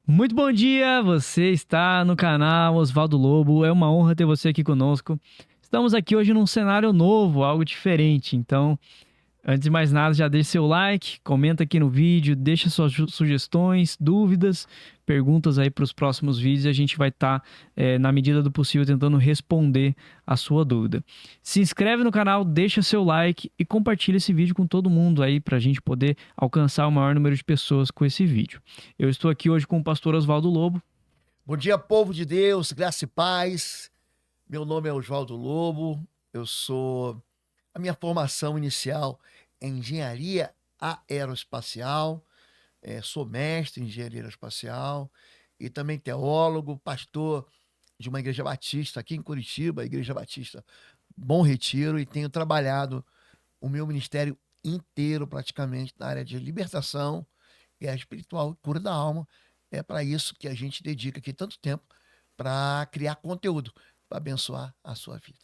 Muito bom dia, você está no canal Osvaldo Lobo, é uma honra ter você aqui conosco. Estamos aqui hoje num cenário novo, algo diferente, então, antes de mais nada, já deixe seu like, comenta aqui no vídeo, deixa suas sugestões, dúvidas, perguntas aí para os próximos vídeos e a gente vai estar, na medida do possível, tentando responder a sua dúvida. Se inscreve no canal, deixa seu like e compartilha esse vídeo com todo mundo aí para a gente poder alcançar o maior número de pessoas com esse vídeo. Eu estou aqui hoje com o pastor Osvaldo Lobo. Bom dia, povo de Deus, graça e paz. Meu nome é Osvaldo Lobo. A minha formação inicial é engenharia aeroespacial. Sou mestre em engenharia aeroespacial e também teólogo, pastor de uma igreja batista aqui em Curitiba, a Igreja Batista Bom Retiro, e tenho trabalhado o meu ministério inteiro praticamente na área de libertação, guerra espiritual e cura da alma. É para isso que a gente dedica aqui tanto tempo para criar conteúdo para abençoar a sua vida.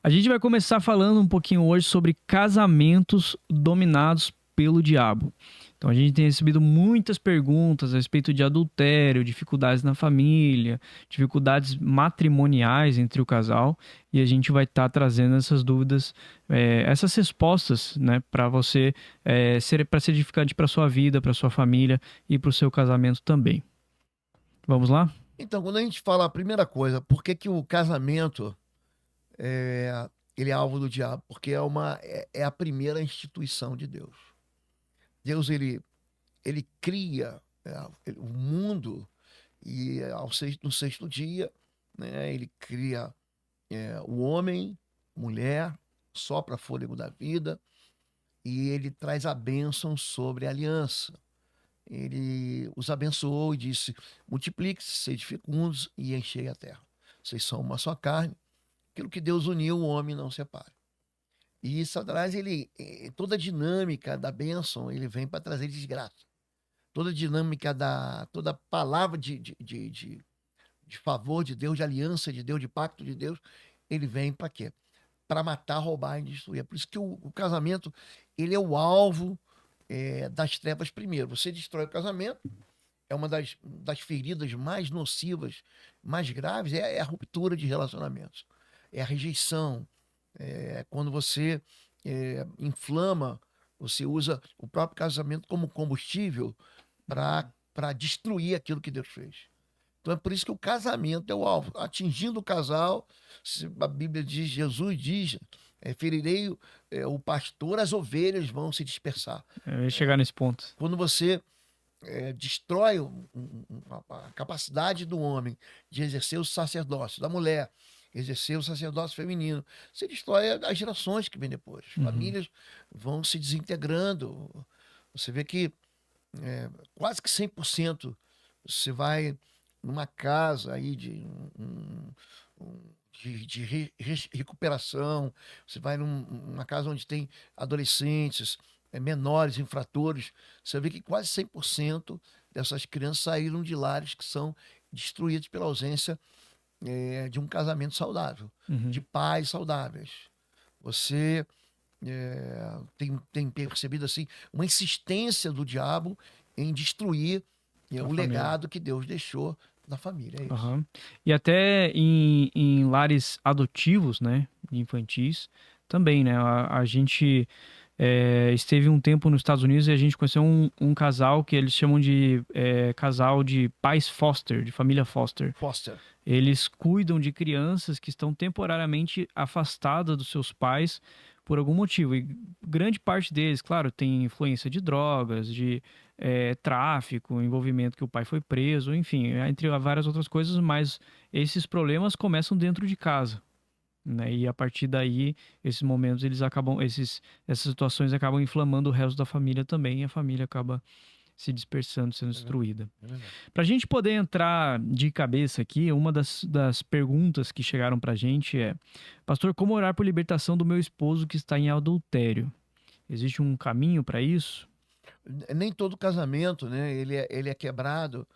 A gente vai começar falando um pouquinho hoje sobre casamentos dominados pelo diabo. Então a gente tem recebido muitas perguntas a respeito de adultério, dificuldades na família, dificuldades matrimoniais entre o casal, e a gente vai estar trazendo essas dúvidas, essas respostas, né, para você, para ser edificante para sua vida, para sua família e para o seu casamento também. Vamos lá? Então, quando a gente fala a primeira coisa, por que que o casamento ele é alvo do diabo? Porque é a primeira instituição de Deus. Deus ele cria o mundo e no sexto dia, né, ele cria o homem, mulher, sopra fôlego da vida e ele traz a bênção sobre a aliança. Ele os abençoou e disse: multiplique-se, sede fecundos e enchei a terra. Vocês são uma só carne. Aquilo que Deus uniu, o homem não separa. E Satanás, toda a dinâmica da bênção, ele vem para trazer desgraça. Toda a dinâmica toda a palavra de favor de Deus, de aliança de Deus, de pacto de Deus, ele vem para quê? Para matar, roubar e destruir. É por isso que o casamento, ele é o alvo das trevas primeiro. Você destrói o casamento, é uma das feridas mais nocivas, mais graves, é a ruptura de relacionamentos. É a rejeição. É quando você inflama, você usa o próprio casamento como combustível para destruir aquilo que Deus fez. Então é por isso que o casamento é o alvo. Atingindo o casal, a Bíblia diz, Jesus diz, ferirei o pastor, as ovelhas vão se dispersar. Eu ia chegar nesse ponto. Quando você destrói a capacidade do homem de exercer o sacerdócio, da mulher exercer o sacerdócio feminino, você destrói as gerações que vêm depois. As famílias vão se desintegrando. Você vê que quase que 100% você vai numa casa aí de recuperação, você vai numa casa onde tem adolescentes, menores, infratores, você vê que quase 100% dessas crianças saíram de lares que são destruídos pela ausência de um casamento saudável, de pais saudáveis. Você tem percebido assim uma insistência do diabo em destruir A o família. legado que Deus deixou na família. É isso. Aham. E até em lares adotivos, né, infantis, também, né, a gente esteve um tempo nos Estados Unidos e a gente conheceu um casal que eles chamam de casal de pais foster, de família foster. Foster. Eles cuidam de crianças que estão temporariamente afastadas dos seus pais por algum motivo. E grande parte deles, claro, tem influência de drogas, de tráfico, envolvimento que o pai foi preso, enfim, entre várias outras coisas, mas esses problemas começam dentro de casa. Né? E a partir daí, esses momentos, essas situações acabam inflamando o resto da família também, e a família acaba se dispersando, sendo destruída. Para a gente poder entrar de cabeça aqui, uma das perguntas que chegaram para a gente é: Pastor, como orar por libertação do meu esposo que está em adultério? Existe um caminho para isso? Nem todo casamento, né, ele é quebrado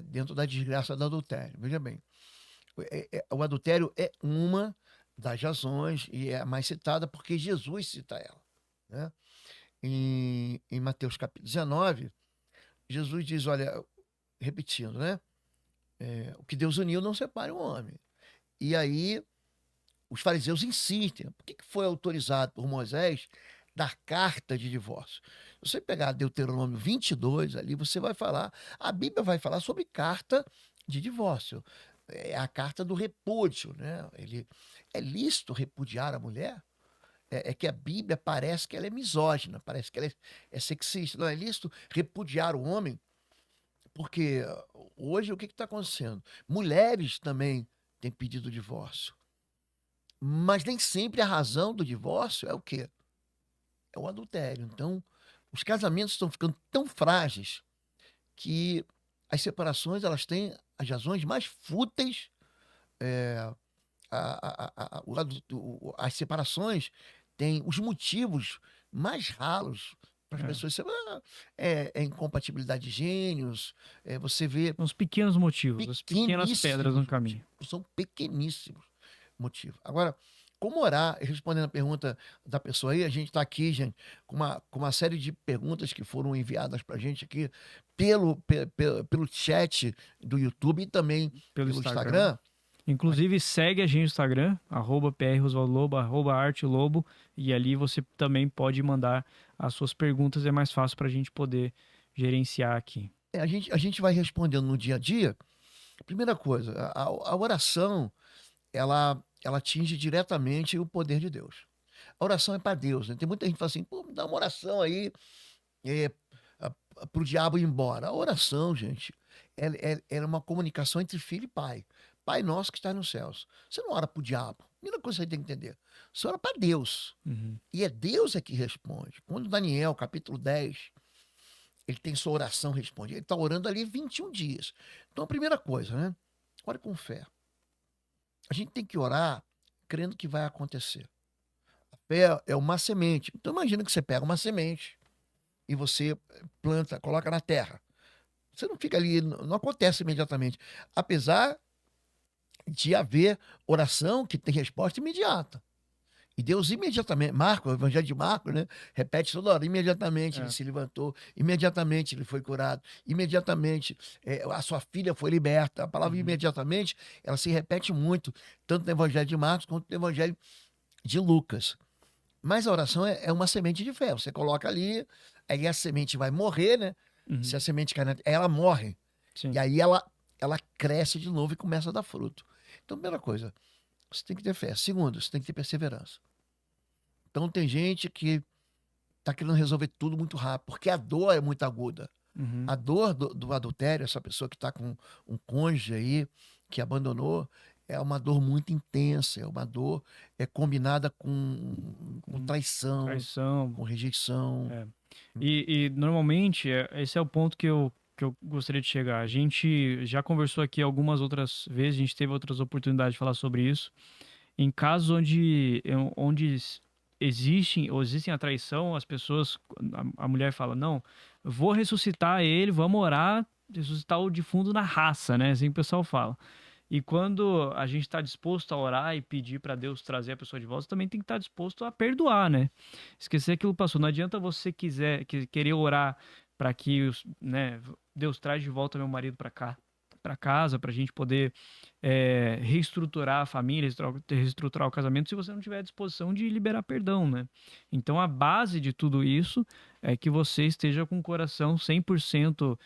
dentro da desgraça do adultério. Veja bem, o adultério é uma das razões e é a mais citada porque Jesus cita ela. Né? Em Mateus capítulo 19, Jesus diz: olha, repetindo, né? O que Deus uniu não separe o homem. E aí os fariseus insistem. Por que foi autorizado por Moisés dar carta de divórcio? Se você pegar Deuteronômio 22 ali, você vai falar, a Bíblia vai falar sobre carta de divórcio. É a carta do repúdio, né? É lícito repudiar a mulher? É que a Bíblia parece que ela é misógina, parece que ela é sexista. Não é lícito repudiar o homem? Porque hoje o que está acontecendo? Mulheres também têm pedido divórcio. Mas nem sempre a razão do divórcio é o quê? É o adultério. Então, os casamentos estão ficando tão frágeis que as separações elas têm as razões mais fúteis. é, as separações têm os motivos mais ralos para as É. pessoas. É incompatibilidade de gênios. Você vê Os pequenos motivos, as pequenas pedras no pequeníssimos caminho. motivos. São pequeníssimos motivos. Agora, como orar? Respondendo a pergunta da pessoa aí, a gente está aqui, gente, com uma série de perguntas que foram enviadas para a gente aqui pelo chat do YouTube e também Pelo pelo Instagram. Instagram. Inclusive, segue a gente no Instagram, @PROsvaldoLobo, @ArteLobo, e ali você também pode mandar as suas perguntas, é mais fácil para a gente poder gerenciar aqui. A gente vai respondendo no dia a dia. Primeira coisa, a oração, ela atinge diretamente o poder de Deus. A oração é para Deus, né? Tem muita gente que fala assim, pô, me dá uma oração aí é, para o diabo ir embora. A oração, gente, é uma comunicação entre filho e pai. Pai nosso que está nos céus. Você não ora para o diabo. Primeira coisa que você tem que entender. Você ora para Deus. Uhum. E é Deus que responde. Quando Daniel, capítulo 10, ele tem sua oração respondida. Ele está orando ali 21 dias. Então, a primeira coisa, né? Ore com fé. A gente tem que orar crendo que vai acontecer. A fé é uma semente. Então, imagina que você pega uma semente e você planta, coloca na terra. Você não fica ali, não acontece imediatamente. Apesar de haver oração que tem resposta imediata. E Deus imediatamente, Marcos, o Evangelho de Marcos, né? Repete toda hora, imediatamente ele É. se levantou, imediatamente ele foi curado, imediatamente a sua filha foi liberta. A palavra Uhum. imediatamente, ela se repete muito, tanto no Evangelho de Marcos quanto no Evangelho de Lucas. Mas a oração é uma semente de fé. Você coloca ali, aí a semente vai morrer, né? Se a Uhum. semente cair, ela morre. E Sim. aí ela cresce de novo e começa a dar fruto. Então, primeira coisa, você tem que ter fé. Segundo, você tem que ter perseverança. Então, tem gente que tá querendo resolver tudo muito rápido, porque a dor é muito aguda. Uhum. A dor do adultério, essa pessoa que está com um cônjuge aí, que abandonou, é uma dor muito intensa, é uma dor combinada com Com traição, traição. com rejeição. É. E normalmente, esse é o ponto que eu gostaria de chegar. A gente já conversou aqui algumas outras vezes, a gente teve outras oportunidades de falar sobre isso. Em casos onde existem a traição, as pessoas, a mulher fala, não, vou ressuscitar ele, vamos orar, ressuscitar o defunto na raça, né? Assim que o pessoal fala. E quando a gente está disposto a orar e pedir para Deus trazer a pessoa de volta, também tem que estar disposto a perdoar, né? Esquecer aquilo que passou. Não adianta você querer orar para que, né, Deus traz de volta meu marido para cá, para casa, para a gente poder reestruturar a família, reestruturar o casamento, se você não tiver a disposição de liberar perdão, né? Então a base de tudo isso é que você esteja com o coração 100%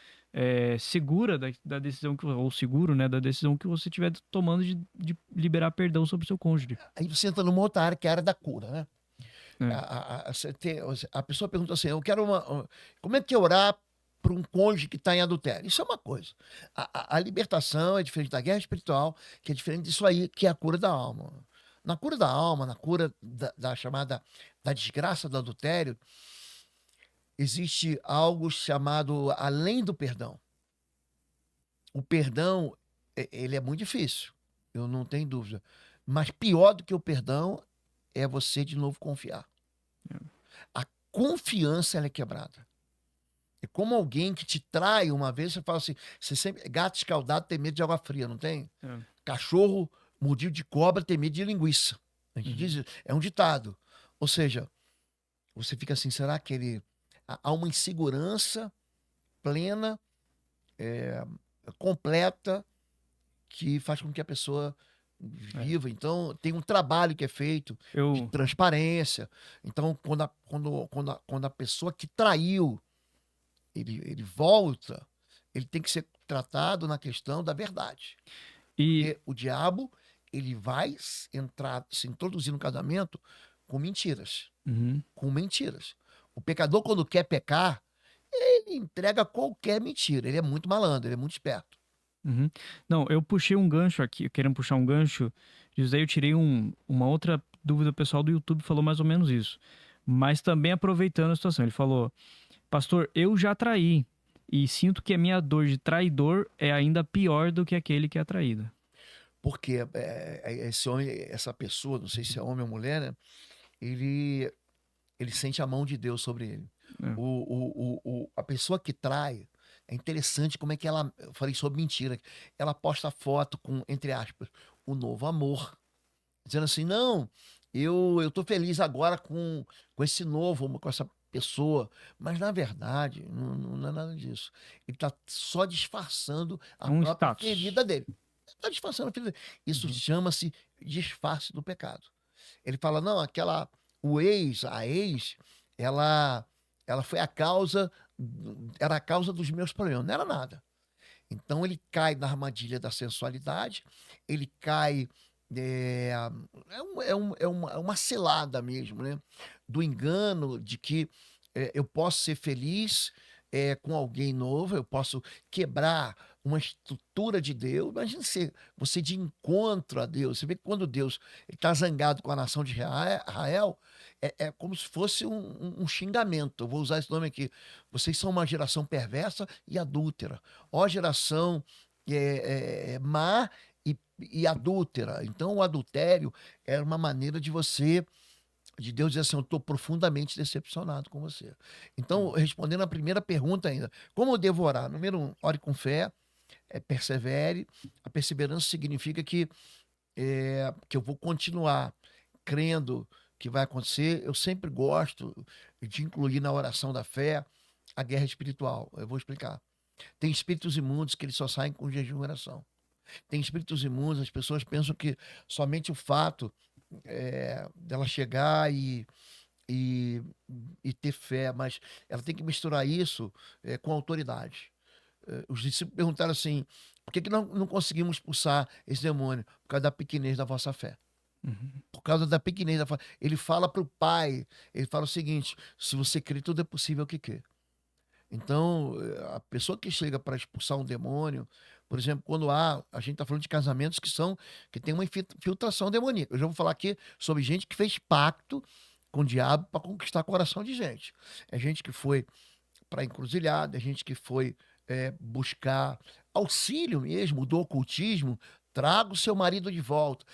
segura da decisão ou seguro, né, da decisão que você estiver tomando de liberar perdão sobre o seu cônjuge. Aí você entra numa outra área, que é a área da cura, né? É. A pessoa pergunta assim: eu quero como é que é orar para um cônjuge que está em adultério? Isso é uma coisa. A libertação é diferente da guerra espiritual, que é diferente disso aí, que é a cura da alma. Na cura da alma, na cura da chamada da desgraça do adultério, existe algo chamado além do perdão. O perdão, ele é muito difícil, eu não tenho dúvida. Mas pior do que o perdão é você de novo confiar. A confiança ela é quebrada. É como alguém que te trai uma vez, você fala assim, você sempre, gato escaldado tem medo de água fria, não tem? É. Cachorro mordido de cobra tem medo de linguiça. A gente diz isso, é um ditado. Ou seja, você fica assim, será que há uma insegurança plena completa que faz com que a pessoa É. viva. Então, tem um trabalho que é feito de Eu, transparência. Então, quando a pessoa que traiu, ele volta, ele tem que ser tratado na questão da verdade. e, Porque o diabo, ele vai entrar, se introduzir no casamento com mentiras. uhum, Com mentiras. O pecador, quando quer pecar, ele entrega qualquer mentira. Ele é muito malandro, ele é muito esperto. uhum. Não, eu puxei um gancho aqui, querendo puxar um gancho, José, eu tirei uma outra dúvida, o pessoal do YouTube falou mais ou menos isso. Mas também aproveitando a situação, ele falou: Pastor, eu já traí e sinto que a minha dor de traidor é ainda pior do que aquele que é traído. Porque esse homem, essa pessoa, não sei se é homem ou mulher, né? Ele sente a mão de Deus sobre ele. É. A pessoa que trai, é interessante como é que ela, eu falei sobre mentira, ela posta foto com, entre aspas, o novo amor. Dizendo assim, não, eu tô feliz agora com esse novo, com essa pessoa. Mas, na verdade, não é nada disso. Ele tá só disfarçando É a um própria status. ferida dele. Está disfarçando a ferida dele. Isso Uhum. chama-se disfarce do pecado. Ele fala, não, a ex, ela, ela foi a causa, era a causa dos meus problemas. Não era nada. Então ele cai na armadilha da sensualidade, ele cai. É, é uma cilada mesmo, né? Do engano de que eu posso ser feliz com alguém novo, eu posso quebrar uma estrutura de Deus. Imagina você de encontro a Deus. Você vê que quando Deus está zangado com a nação de Israel, é como se fosse um xingamento. Eu vou usar esse nome aqui. Vocês são uma geração perversa e adúltera. Ó geração má e adúltera. Então, o adultério era uma maneira de Deus dizer assim, eu estou profundamente decepcionado com você. Então, Uhum. respondendo a primeira pergunta ainda, como devorar? Número um, ore com fé, persevere. A perseverança significa que eu vou continuar crendo que vai acontecer. Eu sempre gosto de incluir na oração da fé a guerra espiritual. Eu vou explicar. Tem espíritos imundos que eles só saem com jejum e oração. Tem espíritos imundos, as pessoas pensam que somente o fato dela chegar e, e ter fé, mas ela tem que misturar isso com autoridade. Os discípulos perguntaram assim: por que não conseguimos expulsar esse demônio? Por causa da pequenez da vossa fé. Uhum. Por causa da pequenez da fé. Ele fala para o pai, ele fala o seguinte: se você crê, tudo é possível que crê. Então, a pessoa que chega para expulsar um demônio, por exemplo, quando a gente está falando de casamentos que tem uma infiltração demoníaca. Eu já vou falar aqui sobre gente que fez pacto com o diabo para conquistar o coração de gente. É gente que foi para encruzilhada, é gente que foi buscar auxílio mesmo do ocultismo. Traga o seu marido de volta.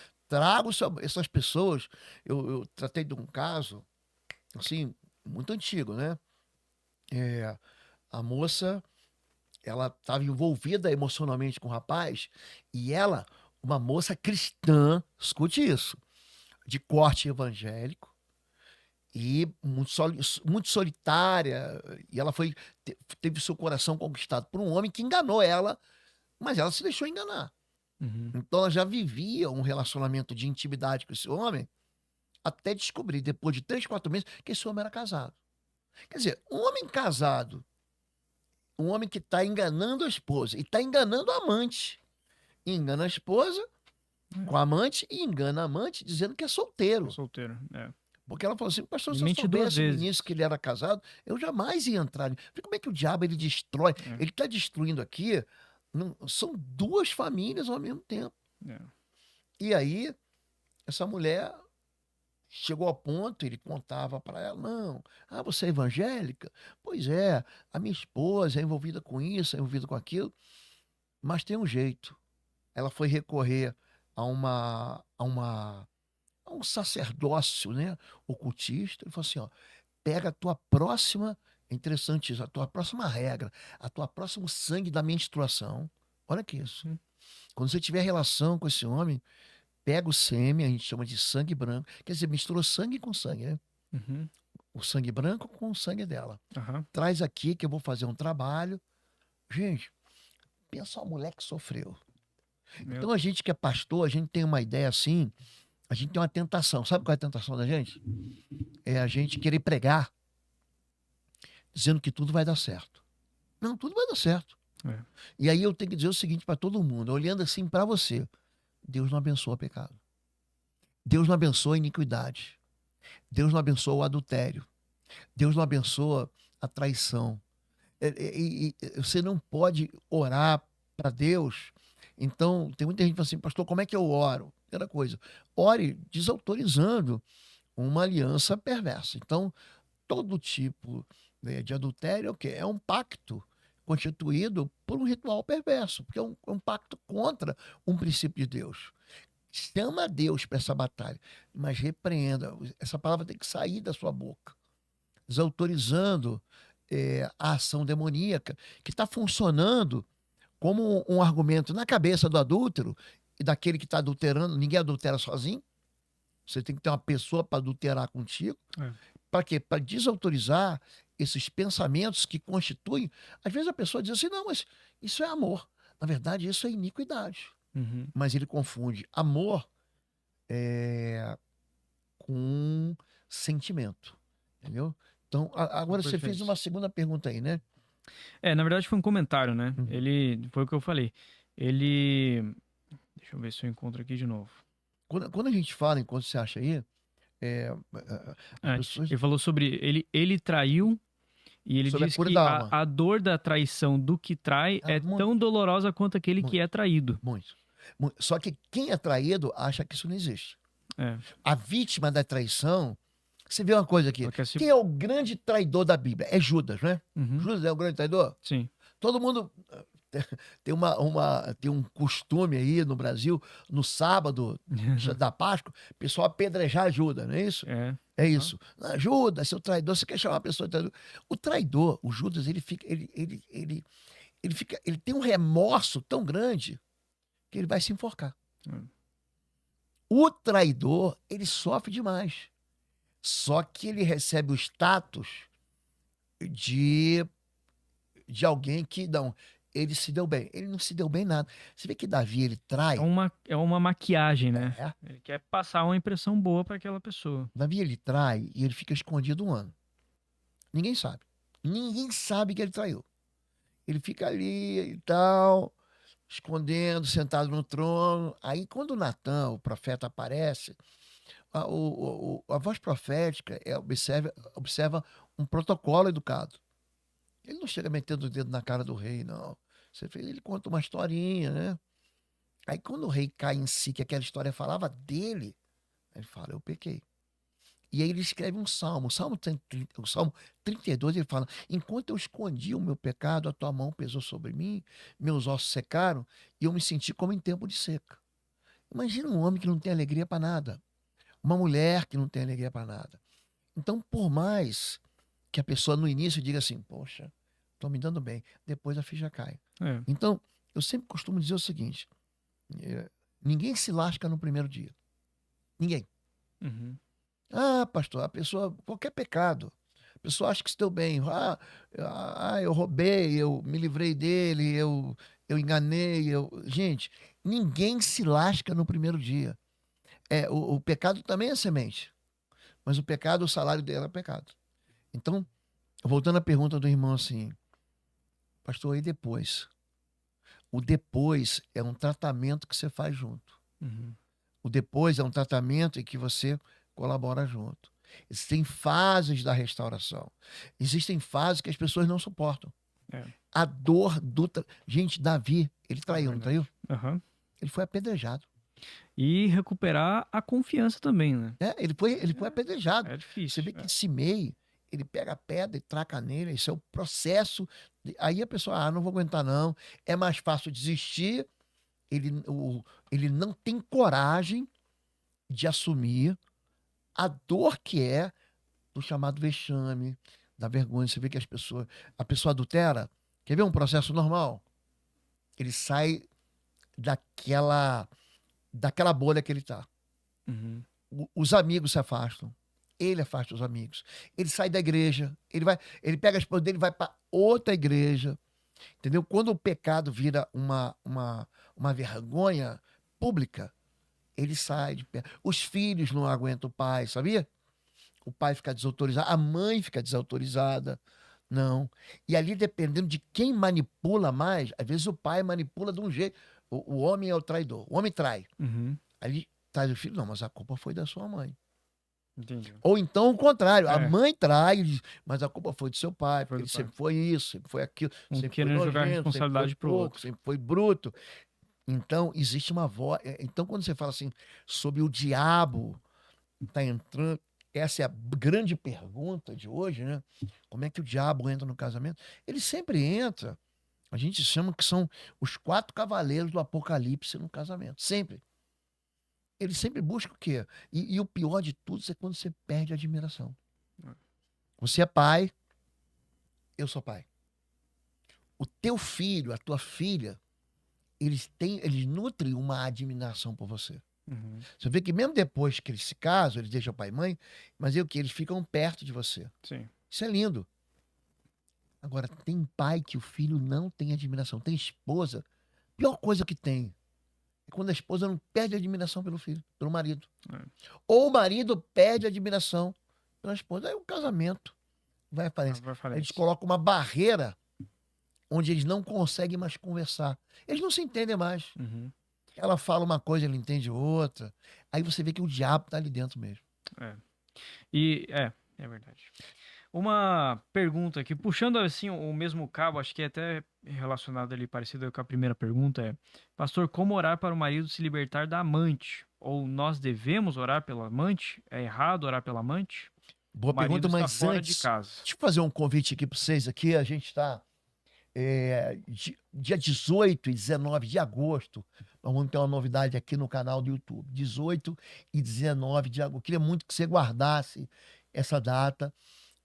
Essas pessoas. Eu tratei de um caso, assim, muito antigo, né? É, a moça, ela estava envolvida emocionalmente com o rapaz e ela, uma moça cristã, escute isso, de corte evangélico e muito solitária, e ela teve seu coração conquistado por um homem que enganou ela, mas ela se deixou enganar. Uhum. Então ela já vivia um relacionamento de intimidade com esse homem até descobrir, depois de 3, 4 meses, que esse homem era casado. Quer dizer, um homem casado, um homem que está enganando a esposa e está enganando a amante. Engana a esposa É. com a amante e engana a amante dizendo que é Tô solteiro. solteiro. É. Porque ela falou assim, pastor, E se eu mente duas soubesse no início vezes. que ele era casado, eu jamais ia entrar. Como é que o diabo ele destrói? É. Ele está destruindo aqui, são duas famílias ao mesmo tempo. É. E aí, essa mulher chegou ao ponto, ele contava para ela, não, você é evangélica? Pois é, a minha esposa é envolvida com isso, é envolvida com aquilo, mas tem um jeito. Ela foi recorrer a um sacerdócio, né, ocultista. Ele falou assim, ó, pega a tua próxima, é interessante isso, a tua próxima regra, a tua próximo sangue da menstruação. Olha que isso. Uhum. Quando você tiver relação com esse homem, pega o sêmen, a gente chama de sangue branco, quer dizer, misturou sangue com sangue, né? Uhum. O sangue branco com o sangue dela. Aham. Traz aqui que eu vou fazer um trabalho. Gente, pensa uma mulher que sofreu. Meu Então a gente que é pastor, a gente tem uma ideia assim, a gente tem uma tentação. Sabe qual é a tentação da gente? É a gente querer pregar dizendo que tudo vai dar certo. Não, tudo vai dar certo. É. E aí eu tenho que dizer o seguinte para todo mundo, olhando assim para você: Deus não abençoa pecado. Deus não abençoa a iniquidade. Deus não abençoa o adultério. Deus não abençoa a traição. Você não pode orar para Deus. Então, tem muita gente que fala assim, pastor, como é que eu oro? Primeira coisa, ore desautorizando uma aliança perversa. Então, todo tipo, né, de adultério é o quê? É um pacto constituído por um ritual perverso, porque é um pacto contra um princípio de Deus. Chama a Deus para essa batalha, mas repreenda. Essa palavra tem que sair da sua boca, desautorizando a ação demoníaca que está funcionando como um argumento na cabeça do adúltero e daquele que está adulterando. Ninguém adultera sozinho. Você tem que ter uma pessoa para adulterar contigo. É. Para quê? Para desautorizar esses pensamentos que constituem. Às vezes a pessoa diz assim: não, mas isso é amor. Na verdade, isso é iniquidade. Uhum. Mas ele confunde amor com sentimento. Entendeu? Então, agora você fez Perfeito. uma segunda pergunta aí, né? Na verdade foi um comentário, né? Uhum. Ele, foi o que eu falei. Ele, deixa eu ver se eu encontro aqui de novo. Quando a gente fala, enquanto você acha aí, as pessoas. Ele falou sobre, ele traiu e ele Sobre a diz cura que da alma. a dor da traição do que trai é Muito, tão dolorosa quanto aquele muito, que é traído. muito. Só que quem é traído acha que isso não existe. É, A vítima da traição. Você vê uma coisa aqui. ela quer se... Quem é o grande traidor da Bíblia? É Judas, né? Uhum, Judas é o grande traidor? sim. Todo mundo tem um costume aí no Brasil, no sábado da Páscoa, o pessoal apedrejar Judas, não é isso? É. É isso. Judas, seu traidor, você quer chamar a pessoa de traidor? O traidor, o Judas, ele tem um remorso tão grande que ele vai se enforcar. O traidor, ele sofre demais. Só que ele recebe o status de alguém que, não, ele se deu bem. Ele não se deu bem nada. Você vê que Davi, ele trai. É uma maquiagem, né? É. Ele quer passar uma impressão boa para aquela pessoa. Davi, ele trai e ele fica escondido um ano. Ninguém sabe. Ninguém sabe que ele traiu. Ele fica ali e tal, escondendo, sentado no trono. Aí, quando Natan, o profeta, aparece, a voz profética observa um protocolo educado. Ele não chega metendo o dedo na cara do rei, não. Ele conta uma historinha, né? Aí, quando o rei cai em si, que aquela história falava dele, ele fala: eu pequei. E aí ele escreve um salmo. O salmo 32, ele fala: enquanto eu escondi o meu pecado, a tua mão pesou sobre mim, meus ossos secaram e eu me senti como em tempo de seca. Imagina um homem que não tem alegria para nada. Uma mulher que não tem alegria para nada. Então, por mais que a pessoa no início diga assim: poxa, estou me dando bem, depois a ficha cai. É. Então, eu sempre costumo dizer o seguinte: ninguém se lasca no primeiro dia. Ninguém. Uhum. Ah, pastor, a pessoa, qualquer pecado, a pessoa acha que se deu bem. Eu roubei, eu me livrei dele, eu enganei. Gente, ninguém se lasca no primeiro dia. O pecado também é semente, mas o pecado, o salário dele é pecado. Então, voltando à pergunta do irmão assim, pastor, e depois? O depois é um tratamento que você faz junto. Uhum. O depois é um tratamento em que você colabora junto. Existem fases da restauração. Existem fases que as pessoas não suportam. É. A dor do... Gente, Davi, ele traiu, não traiu? Uhum. Ele foi apedrejado. E recuperar a confiança também, né? Ele foi apedrejado. É difícil. Você vê que Simei, ele pega a pedra e traca nele. Esse é o processo. Aí a pessoa, não vou aguentar não. É mais fácil desistir. Ele não tem coragem de assumir a dor que é do chamado vexame, da vergonha. Você vê que a pessoa adultera. Quer ver um processo normal? Ele sai daquela bolha que ele está. Uhum. Os amigos se afastam. Ele afasta os amigos. Ele sai da igreja. Ele pega a esposa dele e vai para outra igreja. Entendeu? Quando o pecado vira uma vergonha pública, ele sai de perto. Os filhos não aguentam o pai, sabia? O pai fica desautorizado, a mãe fica desautorizada. Não. E ali, dependendo de quem manipula mais, às vezes o pai manipula de um jeito. O homem é o traidor. O homem trai. Uhum. Ali traz o filho, não, mas a culpa foi da sua mãe. Entendi. Ou então o contrário, a É. mãe trai, mas a culpa foi do seu pai, Foi porque do ele pai. sempre foi isso, sempre foi aquilo, Um sempre foi querendo jogar a nojento, sempre foi responsabilidade pro pouco, outro. sempre foi bruto. Então, existe uma voz. Então, quando você fala assim sobre o diabo tá entrando, essa é a grande pergunta de hoje, né? Como é que o diabo entra no casamento? Ele sempre entra. A gente chama que são os 4 cavaleiros do Apocalipse no casamento. Sempre. Ele sempre busca o quê? E o pior de tudo é quando você perde a admiração. Você é pai, eu sou pai. O teu filho, a tua filha, eles nutrem uma admiração por você. Uhum. Você vê que mesmo depois que eles se casam, eles deixam pai e mãe, mas é o que? Eles ficam perto de você. Sim. Isso é lindo. Agora, tem pai que o filho não tem admiração. Tem esposa. A pior coisa que tem é quando a esposa não perde a admiração pelo filho, pelo marido. É. Ou o marido perde a admiração pela esposa. Aí o casamento vai à falência. Vai falar Eles isso. colocam uma barreira onde eles não conseguem mais conversar. Eles não se entendem mais. Uhum. Ela fala uma coisa, ele entende outra. Aí você vê que o diabo tá ali dentro mesmo. E é verdade. Uma pergunta aqui, puxando assim o mesmo cabo, acho que é até relacionado ali, parecido com a primeira pergunta, é: Pastor, como orar para o marido se libertar da amante? Ou nós devemos orar pelo amante? É errado orar pelo amante? Boa O marido pergunta, está mas fora de antes, casa. deixa eu fazer um convite aqui para vocês aqui. A gente está dia 18 e 19 de agosto. Nós vamos ter uma novidade aqui no canal do YouTube. 18 e 19 de agosto. Eu queria muito que você guardasse essa data.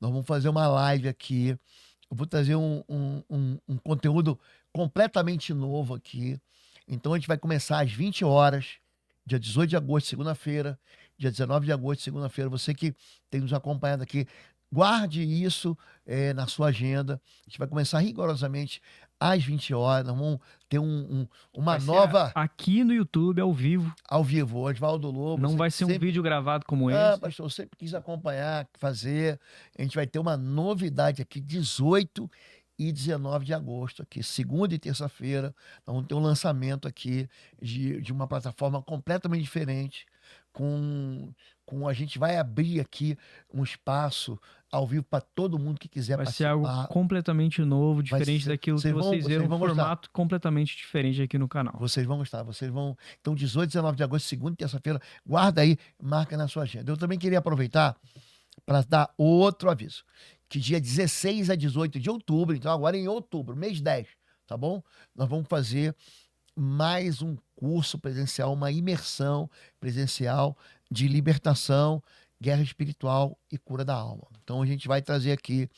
Nós vamos fazer uma live aqui. Eu vou trazer um conteúdo completamente novo aqui. Então a gente vai começar às 20 horas, dia 18 de agosto, segunda-feira, dia 19 de agosto, segunda-feira. Você que tem nos acompanhado aqui, guarde isso na sua agenda. A gente vai começar rigorosamente às 20 horas. Nós vamos ter uma Vai ser nova aqui no YouTube, ao vivo. ao vivo. Oswaldo Lobo. Não você vai que ser um sempre... vídeo gravado como Ah, esse. pastor, eu sempre quis acompanhar, fazer. A gente vai ter uma novidade aqui, 18 e 19 de agosto, aqui, segunda e terça-feira. Nós vamos ter um lançamento aqui de uma plataforma completamente diferente. A gente vai abrir aqui um espaço ao vivo para todo mundo que quiser Vai ser participar. algo completamente novo, Vai diferente ser- daquilo que vocês viram, um vão gostar. formato completamente diferente aqui no canal. Vocês vão gostar, vocês vão. Então, 18 e 19 de agosto, segunda e terça-feira, guarda aí, marca na sua agenda. Eu também queria aproveitar para dar outro aviso. Que dia 16 a 18 de outubro, então agora em outubro, mês 10, tá bom? Nós vamos fazer mais um curso presencial, uma imersão presencial de libertação, guerra espiritual e cura da alma. Então a gente vai trazer aqui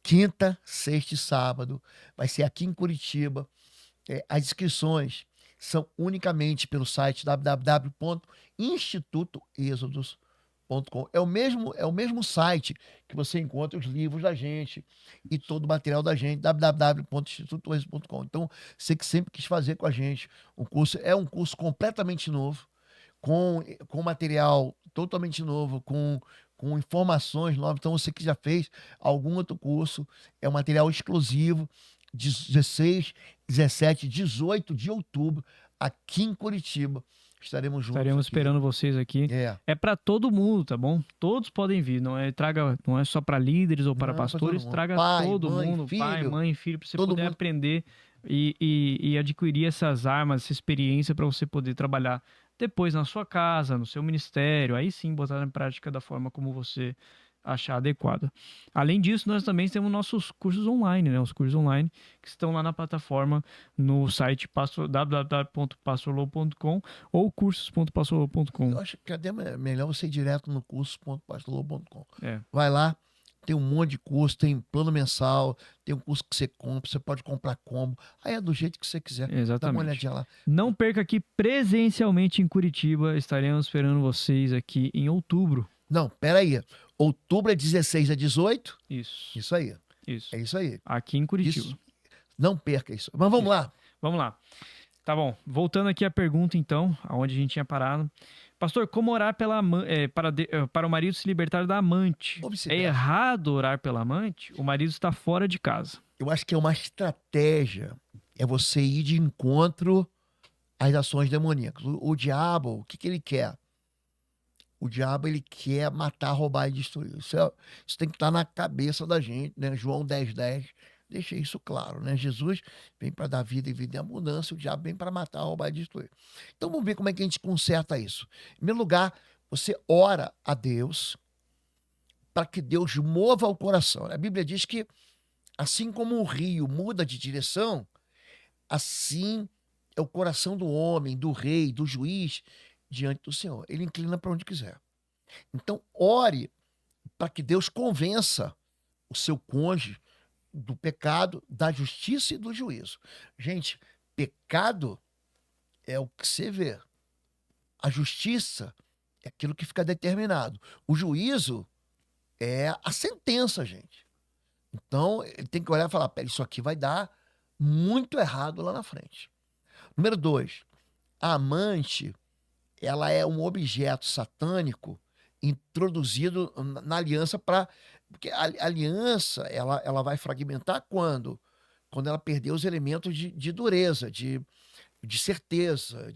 quinta, sexta e sábado, vai ser aqui em Curitiba. As inscrições são unicamente pelo site www.institutoexodos.com. É o mesmo site que você encontra os livros da gente e todo o material da gente, www.institutoexodos.com. Então, você que sempre quis fazer com a gente um curso, é um curso completamente novo, com material totalmente novo, com informações novas. Então, você que já fez algum outro curso, é um material exclusivo, 16, 17, 18 de outubro, aqui em Curitiba. Estaremos juntos. Estaremos aqui. esperando vocês aqui. É para todo mundo, tá bom? Todos podem vir. Não é só para líderes ou para Não, pra todo pastores. mundo. Traga Pai, todo mãe, mundo, pai, filho, mãe, filho, para você todo poder mundo. aprender e adquirir essas armas, essa experiência para você poder trabalhar depois na sua casa, no seu ministério. Aí sim, botar em prática da forma como você achar adequada. Além disso, nós também temos nossos cursos online, né? Os cursos online que estão lá na plataforma, no site www.pastorlobo.com ou cursos.pastorlobo.com. Eu acho que até melhor você ir direto no curso.pastorlobo.com. É. Vai lá, tem um monte de curso, tem plano mensal, tem um curso que você compra, você pode comprar combo. Aí é do jeito que você quiser. Dá uma Exatamente. olhadinha lá. Não perca aqui presencialmente em Curitiba. Estaremos esperando vocês aqui em outubro. Não, peraí. Outubro é 16 a 18? Isso. Isso aí. Isso. É isso aí. Aqui em Curitiba. Isso. Não perca isso. Mas vamos lá. Vamos lá. Tá bom. Voltando aqui à pergunta, então, aonde a gente tinha parado. Pastor, como orar para o marido se libertar da amante? Ou É vice-versa. errado orar pela amante? O marido está fora de casa. Eu acho que é uma estratégia. É você ir de encontro às ações demoníacas. O diabo, o que, que ele quer? O diabo, ele quer matar, roubar e destruir. Isso tem que estar na cabeça da gente, né? João 10:10 deixa isso claro, né? Jesus vem para dar vida e vida em abundância, o diabo vem para matar, roubar e destruir. Então vamos ver como é que a gente conserta isso. Em primeiro lugar, você ora a Deus para que Deus mova o coração. A Bíblia diz que assim como o rio muda de direção, assim é o coração do homem, do rei, do juiz diante do Senhor. Ele inclina para onde quiser. Então, ore para que Deus convença o seu cônjuge do pecado, da justiça e do juízo. Gente, pecado é o que você vê. A justiça é aquilo que fica determinado. O juízo é a sentença, gente. Então, ele tem que olhar e falar: pera, isso aqui vai dar muito errado lá na frente. Número 2, a amante, ela é um objeto satânico introduzido na aliança para... Porque a aliança, ela vai fragmentar quando? Quando ela perder os elementos de dureza, de certeza,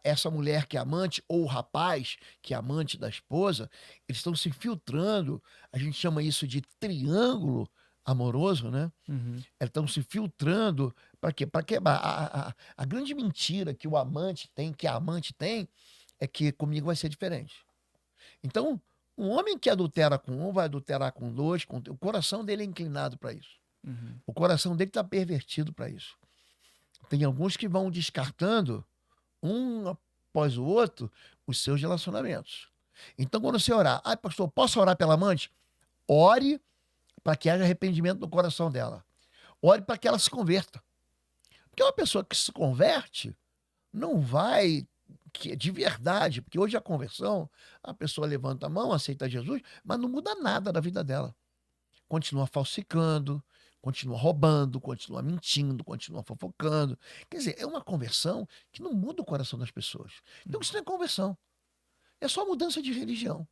essa mulher que é amante, ou o rapaz que é amante da esposa, eles estão se filtrando, a gente chama isso de triângulo amoroso, né? Uhum. Eles estão se filtrando para quê? Para quebrar. A grande mentira que o amante tem, que a amante tem, é que comigo vai ser diferente. Então, um homem que adultera com um, vai adulterar com dois, o coração dele é inclinado para isso. Uhum. O coração dele está pervertido para isso. Tem alguns que vão descartando, um após o outro, os seus relacionamentos. Então, quando você orar, pastor, posso orar pela amante? Ore para que haja arrependimento no coração dela. Ore para que ela se converta. Porque uma pessoa que se converte não vai de verdade, porque hoje a conversão, a pessoa levanta a mão, aceita Jesus, mas não muda nada da vida dela. Continua falsificando, continua roubando, continua mentindo, continua fofocando. Quer dizer, é uma conversão que não muda o coração das pessoas. Então isso não é conversão, é só mudança de religião.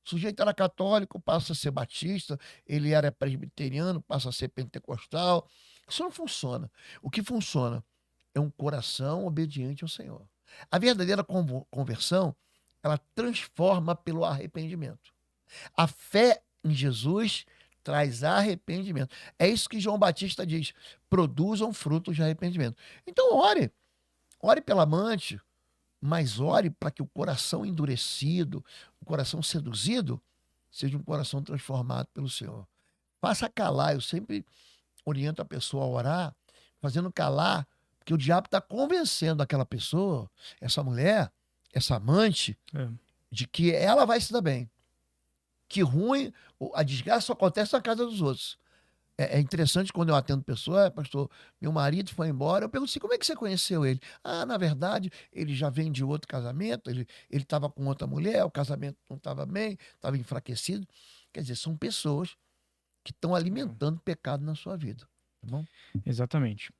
O sujeito era católico, passa a ser batista, ele era presbiteriano, passa a ser pentecostal. Isso não funciona. O que funciona é um coração obediente ao Senhor. A verdadeira conversão, ela transforma pelo arrependimento. A fé em Jesus traz arrependimento. É isso que João Batista diz: produzam frutos de arrependimento. Então ore pela amante, mas ore para que o coração endurecido, o coração seduzido, seja um coração transformado pelo Senhor. Faça calar, eu sempre oriento a pessoa a orar, fazendo calar, porque o diabo está convencendo aquela pessoa, essa mulher, essa amante, É. de que ela vai se dar bem. Que ruim, a desgraça só acontece na casa dos outros. É interessante quando eu atendo pessoa: pastor, meu marido foi embora. Eu pergunto assim: como é que você conheceu ele? Na verdade, ele já vem de outro casamento, ele estava com outra mulher, o casamento não estava bem, estava enfraquecido. Quer dizer, são pessoas que estão alimentando pecado na sua vida. Tá bom? Exatamente.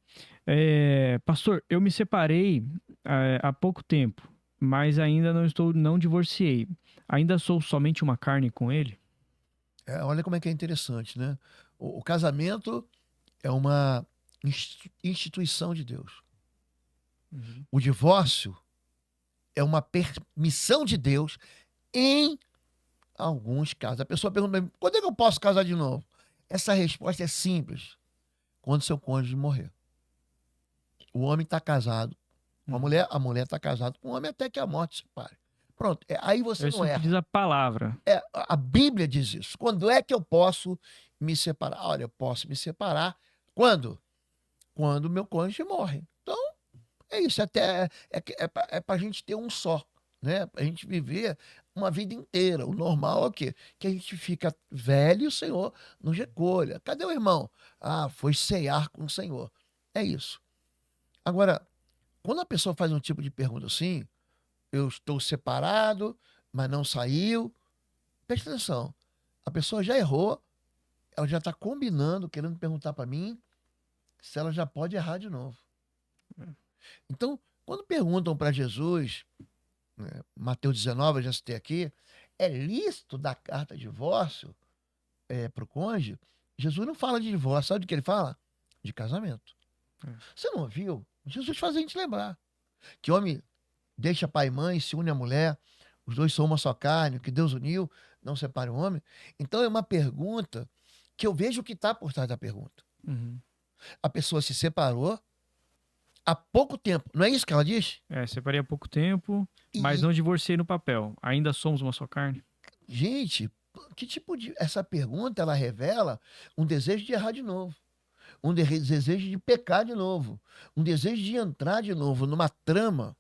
Pastor, eu me separei há pouco tempo, mas ainda não divorciei. Ainda sou somente uma carne com ele? Olha como é que é interessante, né? O casamento é uma instituição de Deus. Uhum. O divórcio é uma permissão de Deus em alguns casos. A pessoa pergunta: quando é que eu posso casar de novo? Essa resposta é simples: quando seu cônjuge morrer. O homem está casado com a mulher está casada com o homem até que a morte separe. Pronto, aí você É não isso que erra. diz a palavra. A Bíblia diz isso. Quando é que eu posso me separar? Olha, eu posso me separar quando? Quando meu cônjuge morre. Então, é isso. Até é para a gente ter um só, né? Para a gente viver uma vida inteira. O normal é o quê? Que a gente fica velho e o Senhor nos recolha. Cadê o irmão? Foi cear com o Senhor. É isso. Agora, quando a pessoa faz um tipo de pergunta assim: eu estou separado, mas não saiu. Presta atenção. A pessoa já errou, ela já está combinando, querendo perguntar para mim se ela já pode errar de novo. É. Então, quando perguntam para Jesus, né, Mateus 19, eu já citei aqui, é lícito dar carta de divórcio para o cônjuge? Jesus não fala de divórcio, sabe de que ele fala? De casamento. É. Você não ouviu? Jesus faz a gente lembrar que homem deixa pai e mãe, se une à mulher, os dois são uma só carne, o que Deus uniu, não separe o homem. Então é uma pergunta que eu vejo o que está por trás da pergunta. Uhum. A pessoa se separou há pouco tempo, não é isso que ela diz? Separei há pouco tempo, mas E, não divorciei no papel. Ainda somos uma só carne? gente, que tipo de. Essa pergunta ela revela um desejo de errar de novo, desejo de pecar de novo, um desejo de entrar de novo numa trama,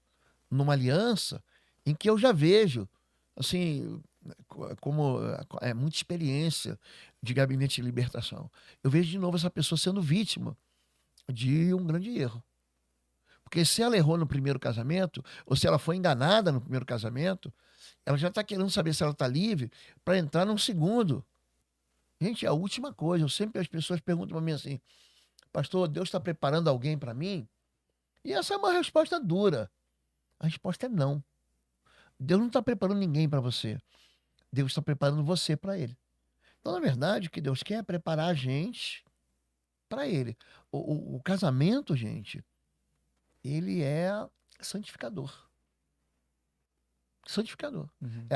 numa aliança, em que eu já vejo, assim, como é muita experiência de gabinete de libertação. Eu vejo de novo essa pessoa sendo vítima de um grande erro. Porque se ela errou no primeiro casamento, ou se ela foi enganada no primeiro casamento, ela já está querendo saber se ela está livre para entrar num segundo. Gente, é a última coisa. Eu sempre as pessoas perguntam para mim assim: pastor, Deus está preparando alguém para mim? E essa é uma resposta dura. A resposta é não. Deus não está preparando ninguém para você. Deus está preparando você para Ele. Então, na verdade, o que Deus quer é preparar a gente para Ele. O casamento, gente, ele é santificador. Santificador. Uhum.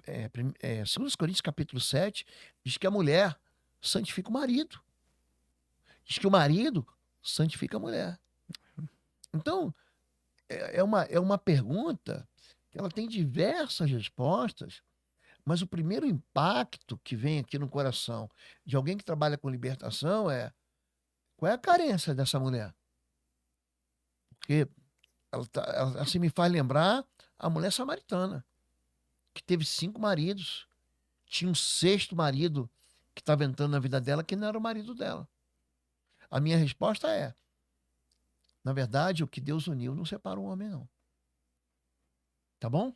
2 Coríntios capítulo 7 diz que a mulher santifica o marido. Diz que o marido santifica a mulher. Então, é uma pergunta que ela tem diversas respostas, mas o primeiro impacto que vem aqui no coração de alguém que trabalha com libertação é: qual é a carência dessa mulher? Porque ela se me faz lembrar a mulher samaritana, que teve 5 maridos, tinha um 6º marido que estava entrando na vida dela que não era o marido dela. A minha resposta é: na verdade, o que Deus uniu não separa um homem, não. Tá bom?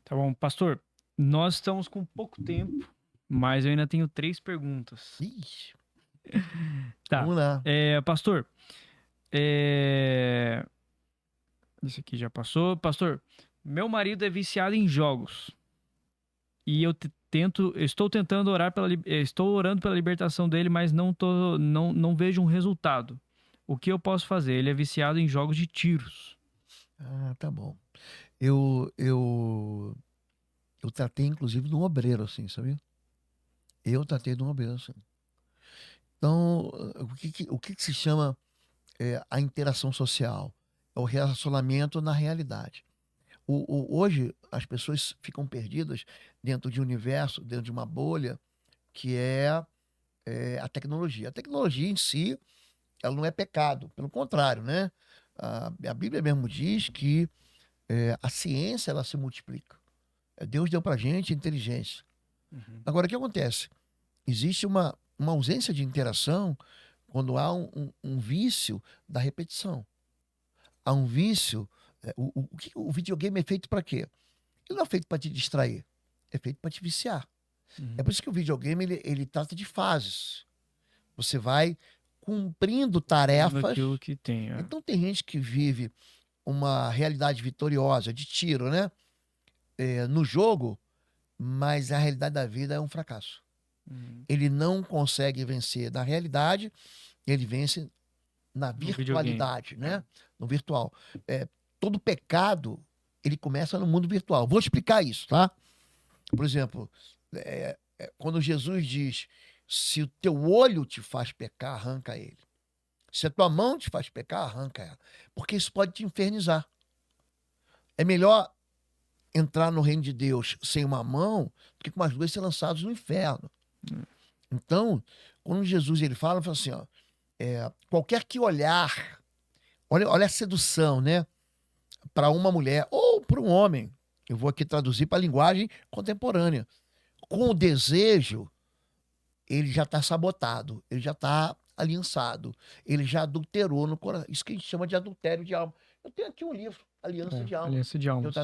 Tá bom, pastor. Nós estamos com pouco tempo, mas eu ainda tenho 3 perguntas. Ixi, Tá. vamos lá. Pastor, esse aqui já passou. Pastor, meu marido é viciado em jogos. E eu estou tentando orar estou orando pela libertação dele, mas não vejo um resultado. O que eu posso fazer? Ele é viciado em jogos de tiros. Ah, tá bom. Eu tratei, inclusive, de um obreiro, assim, sabia? Eu tratei de um obreiro, assim. Então, o que se chama a interação social? É o relacionamento na realidade. Hoje, as pessoas ficam perdidas dentro de um universo, dentro de uma bolha, que é a tecnologia. A tecnologia em si, ela não é pecado, pelo contrário, né? A Bíblia mesmo diz que a ciência, ela se multiplica. Deus deu pra gente inteligência. Uhum. Agora, o que acontece? Existe uma ausência de interação quando há um vício da repetição. Há um vício. O videogame é feito para quê? Ele não é feito para te distrair, é feito para te viciar. Uhum. É por isso que o videogame ele trata de fases. Você vai cumprindo tarefas. Aquilo que tem. Então tem gente que vive uma realidade vitoriosa de tiro, né? No jogo, mas a realidade da vida é um fracasso. Uhum. Ele não consegue vencer na realidade, ele vence na virtualidade, né? No virtual. Todo pecado, ele começa no mundo virtual. Vou explicar isso, tá? Por exemplo, quando Jesus diz: se o teu olho te faz pecar, arranca ele. Se a tua mão te faz pecar, arranca ela. Porque isso pode te infernizar. É melhor entrar no reino de Deus sem uma mão do que com as 2 ser lançados no inferno. Então, quando Jesus ele fala assim, ó, qualquer que olhar, olha a sedução, né? Para uma mulher ou para um homem, eu vou aqui traduzir para a linguagem contemporânea. Com o desejo, ele já está sabotado, ele já está aliançado, ele já adulterou no coração. Isso que a gente chama de adultério de alma. Eu tenho aqui um livro, Aliança de Alma. Aliança de Almas.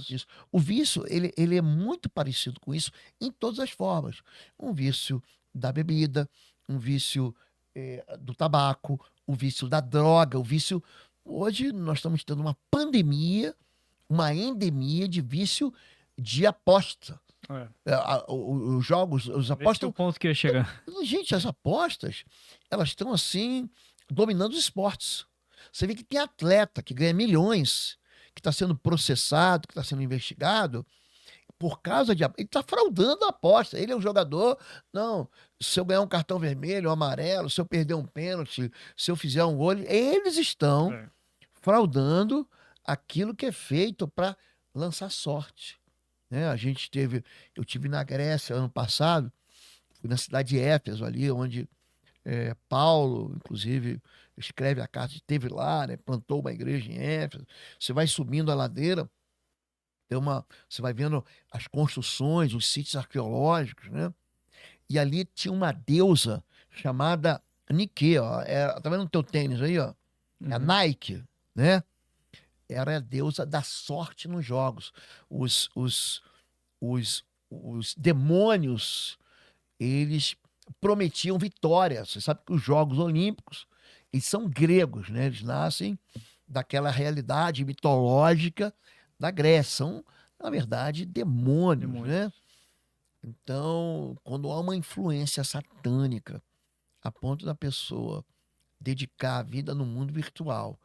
O vício, ele é muito parecido com isso em todas as formas. Um vício da bebida, um vício do tabaco, o vício da droga, o vício... Hoje nós estamos tendo uma pandemia, uma endemia de vício de aposta. Os jogos, os Esse é apostas... o ponto que eu ia chegar. Gente, as apostas, elas estão assim, dominando os esportes. Você vê que tem atleta que ganha milhões, que está sendo processado, que está sendo investigado, por causa de... Ele está fraudando a aposta. Ele é um jogador. Não, se eu ganhar um cartão vermelho, um amarelo, se eu perder um pênalti, se eu fizer um gol, eles estão fraudando aquilo que é feito para lançar sorte. Né? Eu tive na Grécia ano passado, fui na cidade de Éfeso, ali onde Paulo, inclusive, escreve a carta, esteve lá, né? Plantou uma igreja em Éfeso. Você vai subindo a ladeira, você vai vendo as construções, os sítios arqueológicos, né? E ali tinha uma deusa chamada Nike, ó. Tá vendo o teu tênis aí, ó? É a Nike, né? Era a deusa da sorte nos jogos. Os demônios, eles prometiam vitória. Você sabe que os Jogos Olímpicos, eles são gregos, né? Eles nascem daquela realidade mitológica da Grécia. São, na verdade, demônios, né? Então, quando há uma influência satânica a ponto da pessoa dedicar a vida no mundo virtual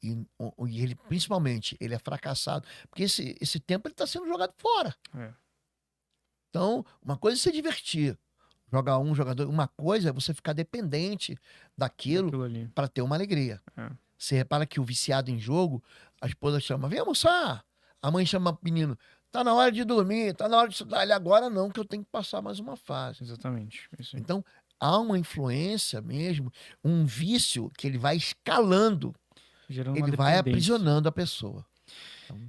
e ele, principalmente, ele é fracassado, porque esse tempo ele está sendo jogado fora. Então, uma coisa é se divertir, jogar jogar dois. Uma coisa é você ficar dependente daquilo para ter uma alegria. Você repara que o viciado em jogo, a esposa chama, vem almoçar. A mãe chama o menino, tá na hora de dormir, tá na hora de estudar. Ele, agora não, que eu tenho que passar mais uma fase. Exatamente. Isso aí. Então, há uma influência mesmo, um vício que ele vai escalando, gerando ele vai aprisionando a pessoa. Então...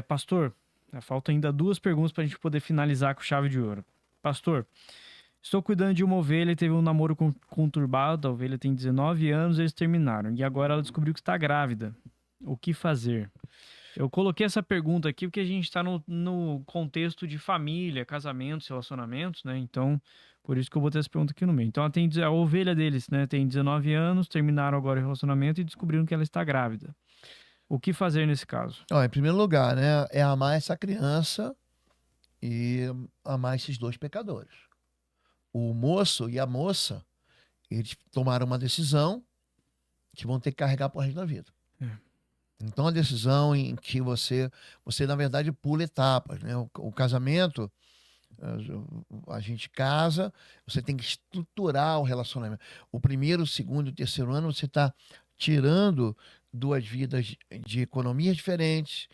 Pastor, faltam ainda 2 perguntas para a gente poder finalizar com chave de ouro. Pastor, estou cuidando de uma ovelha e teve um namoro conturbado. A ovelha tem 19 anos, eles terminaram. E agora ela descobriu que está grávida. O que fazer? Eu coloquei essa pergunta aqui porque a gente está no contexto de família, casamentos, relacionamentos, né? Então, por isso que eu botei essa pergunta aqui no meio. Então, a ovelha deles, né, tem 19 anos, terminaram agora o relacionamento e descobriram que ela está grávida. O que fazer nesse caso? Em primeiro lugar, né, é amar essa criança e amar esses 2 pecadores. O moço e a moça, eles tomaram uma decisão que vão ter que carregar pro resto da vida. Então, a decisão em que você na verdade, pula etapas, né? O casamento, a gente casa, você tem que estruturar o relacionamento. O primeiro, o segundo e o terceiro ano, você está tirando 2 vidas de economias diferentes,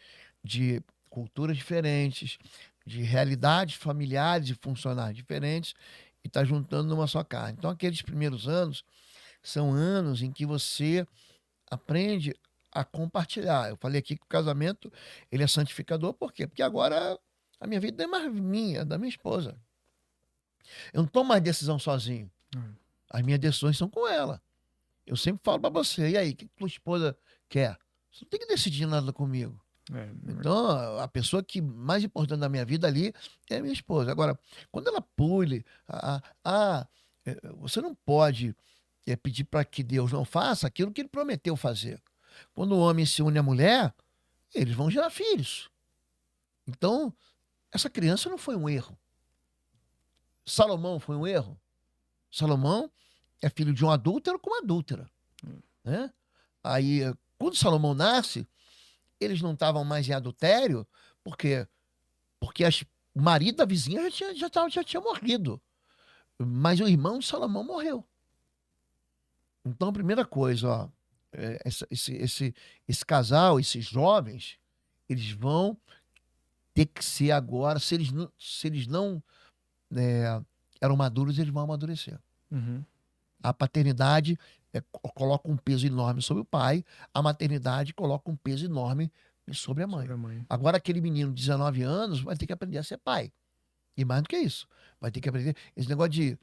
de culturas diferentes, de realidades familiares e funcionais diferentes, e está juntando numa só carne. Então, aqueles primeiros anos são anos em que você aprende a compartilhar. Eu falei aqui que o casamento, ele é santificador, por quê? Porque agora a minha vida não é mais minha, é da minha esposa. Eu não tomo mais decisão sozinho. As minhas decisões são com ela. Eu sempre falo para você, e aí, o que tua esposa quer? Você não tem que decidir nada comigo. Então, a pessoa que mais importante da minha vida ali é a minha esposa. Agora, quando ela pule, você não pode pedir para que Deus não faça aquilo que ele prometeu fazer. Quando o homem se une à mulher, eles vão gerar filhos. Então, essa criança não foi um erro. Salomão foi um erro. Salomão é filho de um adúltero com uma adúltera. Né? Aí, quando Salomão nasce, eles não estavam mais em adultério, porque o marido da vizinha já tinha morrido. Mas o irmão de Salomão morreu. Então, a primeira coisa, ó, esse casal, esses jovens, eles vão ter que ser agora, se eles não eram maduros, eles vão amadurecer. A paternidade coloca um peso enorme sobre o pai, a maternidade coloca um peso enorme sobre a mãe. Agora, aquele menino de 19 anos vai ter que aprender a ser pai. E mais do que isso, vai ter que aprender esse negócio de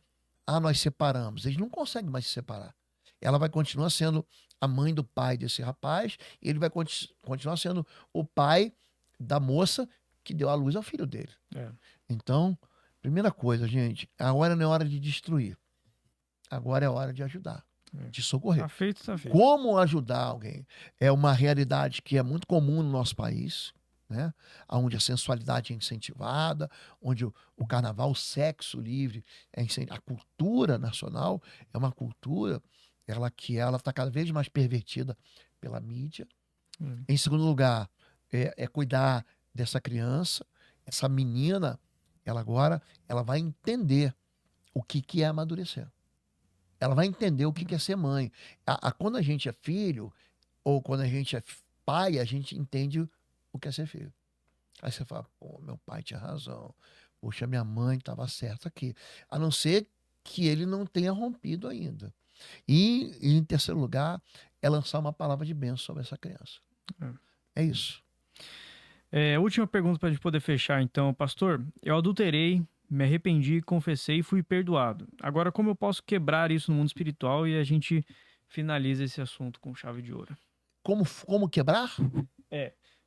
nós separamos. Eles não conseguem mais se separar. Ela vai continuar sendo a mãe do pai desse rapaz, e ele vai continuar sendo o pai da moça que deu à luz ao filho dele. Então, primeira coisa, gente, agora não é hora de destruir. Agora é hora de ajudar. de socorrer. Tá feito, tá feito. Como ajudar alguém? É uma realidade que é muito comum no nosso país, né? Onde a sensualidade é incentivada, onde o carnaval, o sexo livre, a cultura nacional é uma cultura que ela está cada vez mais pervertida pela mídia. Em segundo lugar, é cuidar dessa criança, essa menina, ela vai entender o que é amadurecer. Ela vai entender o que é ser mãe. Quando a gente é filho, ou quando a gente é pai, a gente entende o que é ser filho. Aí você fala, pô, meu pai tinha razão. Poxa, minha mãe estava certa aqui. A não ser que ele não tenha rompido ainda. E, em terceiro lugar, é lançar uma palavra de bênção sobre essa criança. É isso. Última pergunta para a gente poder fechar, então. Pastor, eu adulterei, me arrependi, confessei e fui perdoado. Agora, como eu posso quebrar isso no mundo espiritual e a gente finaliza esse assunto com chave de ouro? Como quebrar?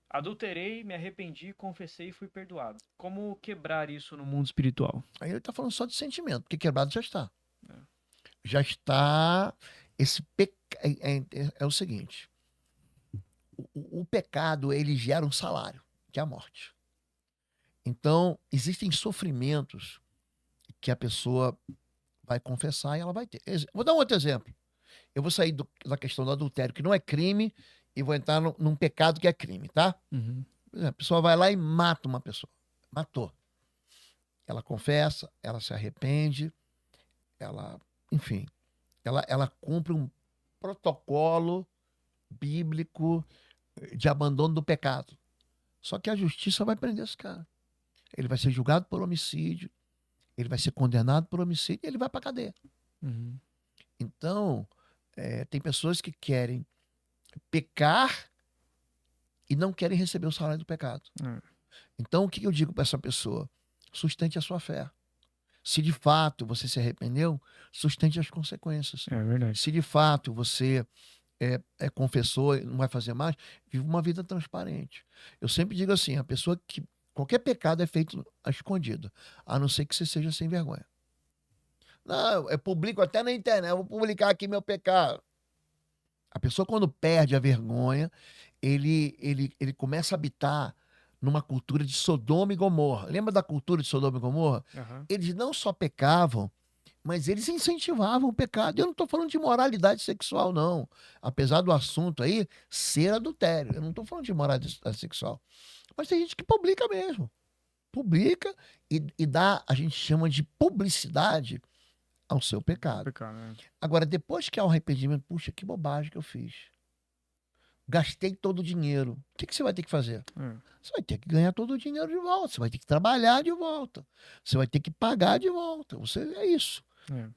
Adulterei, me arrependi, confessei e fui perdoado. Como quebrar isso no mundo espiritual? Aí ele está falando só de sentimento, porque quebrado já está. Já está. É o seguinte: o pecado, ele gera um salário, que é a morte. Então, existem sofrimentos que a pessoa vai confessar e ela vai ter. Vou dar um outro exemplo. Eu vou sair da questão do adultério, que não é crime, e vou entrar num pecado que é crime, tá? Por exemplo, a pessoa vai lá e mata uma pessoa. Matou. Ela confessa, ela se arrepende, enfim, ela cumpre um protocolo bíblico de abandono do pecado. Só que a justiça vai prender esse cara. Ele vai ser julgado por homicídio, ele vai ser condenado por homicídio e ele vai para cadeia. Então, tem pessoas que querem pecar e não querem receber o salário do pecado. Então, o que eu digo para essa pessoa? Sustente a sua fé. Se de fato você se arrependeu, sustente as consequências. É verdade. Se de fato você confessou e não vai fazer mais, vive uma vida transparente. Eu sempre digo assim, a pessoa que qualquer pecado é feito à escondida, a não ser que você seja sem vergonha. Não, eu publico até na internet, eu vou publicar aqui meu pecado. A pessoa, quando perde a vergonha, ele começa a habitar numa cultura de Sodoma e Gomorra. Lembra da cultura de Sodoma e Gomorra? Eles não só pecavam, mas eles incentivavam o pecado. Eu não estou falando de moralidade sexual, não. Apesar do assunto aí ser adultério. Eu não estou falando de moralidade sexual. Mas tem gente que publica mesmo. Publica e dá, a gente chama de publicidade ao seu pecado. Agora, depois que há o arrependimento, puxa, que bobagem que eu fiz. Gastei todo o dinheiro. O que você vai ter que fazer? Você vai ter que ganhar todo o dinheiro de volta. Você vai ter que trabalhar de volta. Você vai ter que pagar de volta. É isso.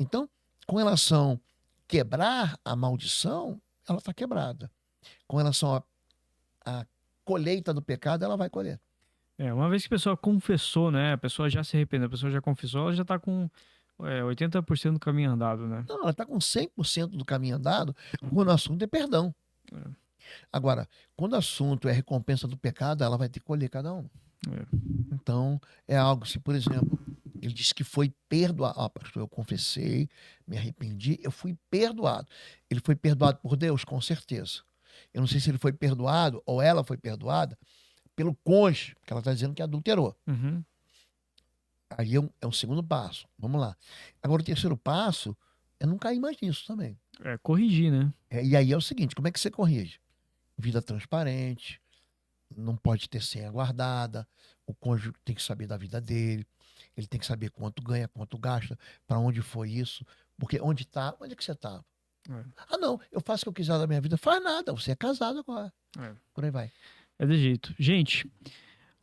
Então, com relação a quebrar a maldição, ela está quebrada. Com relação à colheita do pecado, ela vai colher. Uma vez que a pessoa confessou, né? A pessoa já se arrependeu, a pessoa já confessou, ela já está com 80% do caminho andado, né? Não, ela está com 100% do caminho andado quando o assunto é perdão. Agora, quando o assunto é recompensa do pecado, ela vai ter que colher cada um. Então, é algo, se por exemplo, ele disse que foi perdoado. Pastor, eu confessei, me arrependi, eu fui perdoado. Ele foi perdoado por Deus? Com certeza. Eu não sei se ele foi perdoado ou ela foi perdoada pelo cônjuge, que ela está dizendo que adulterou. Aí é um segundo passo. Vamos lá. Agora, o terceiro passo é não cair mais nisso também. Corrigir, né? E aí é o seguinte, como é que você corrige? Vida transparente, não pode ter senha guardada, o cônjuge tem que saber da vida dele, ele tem que saber quanto ganha, quanto gasta, para onde foi isso, porque onde é que você está? Não, eu faço o que eu quiser da minha vida. Faz nada, você é casado agora. Por aí vai. É de jeito. Gente,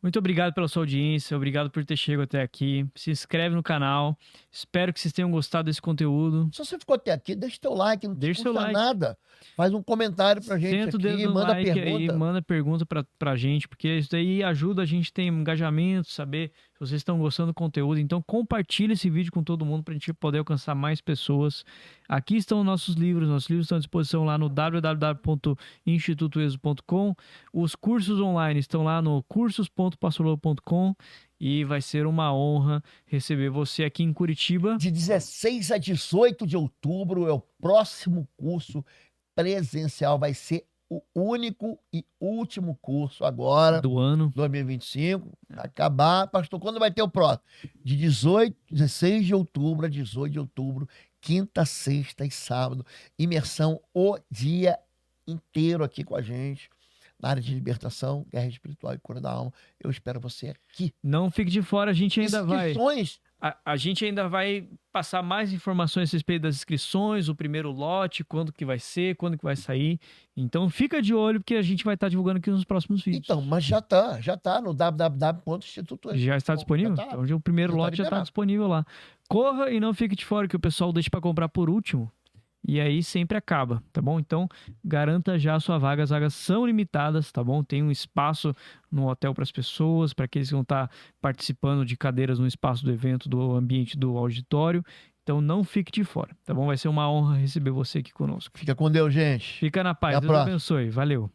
muito obrigado pela sua audiência, obrigado por ter chegado até aqui. Se inscreve no canal, espero que vocês tenham gostado desse conteúdo. Se você ficou até aqui, deixa teu like, não Deixa custa seu like. nada. Faz um comentário pra gente Senta o aqui, dedo no manda like pergunta. aí, manda pergunta pra gente, porque isso daí ajuda a gente a ter engajamento, saber se vocês estão gostando do conteúdo. Então compartilha esse vídeo com todo mundo pra gente poder alcançar mais pessoas. Aqui estão nossos livros estão à disposição lá no www.institutoexo.com. Os cursos online estão lá no cursos.pastorlobo.com e vai ser uma honra receber você aqui em Curitiba. De 16 a 18 de outubro é o próximo curso presencial. Vai ser o único e último curso agora, Do ano. 2025. Acabar. Pastor, quando vai ter o próximo? De 16 de outubro a 18 de outubro, quinta, sexta e sábado. Imersão o dia inteiro aqui com a gente. Na área de libertação, guerra espiritual e cura da alma. Eu espero você aqui. Não fique de fora, a gente ainda vai. Inscrições. A gente ainda vai passar mais informações a respeito das inscrições, o primeiro lote, quando que vai ser, quando que vai sair. Então fica de olho, porque a gente vai estar divulgando aqui nos próximos vídeos. Então, mas já tá no www.instituto. Já está disponível? Já tá. Então, o primeiro Já tá lote já está liberado. disponível lá. Corra e não fique de fora, que o pessoal deixa para comprar por último. E aí sempre acaba, tá bom? Então, garanta já a sua vaga. As vagas são limitadas, tá bom? Tem um espaço no hotel para as pessoas, para aqueles que vão estar participando de cadeiras no espaço do evento, do ambiente do auditório. Então, não fique de fora, tá bom? Vai ser uma honra receber você aqui conosco. Fica com Deus, gente. Fica na paz. Até a Deus próxima. abençoe. Valeu.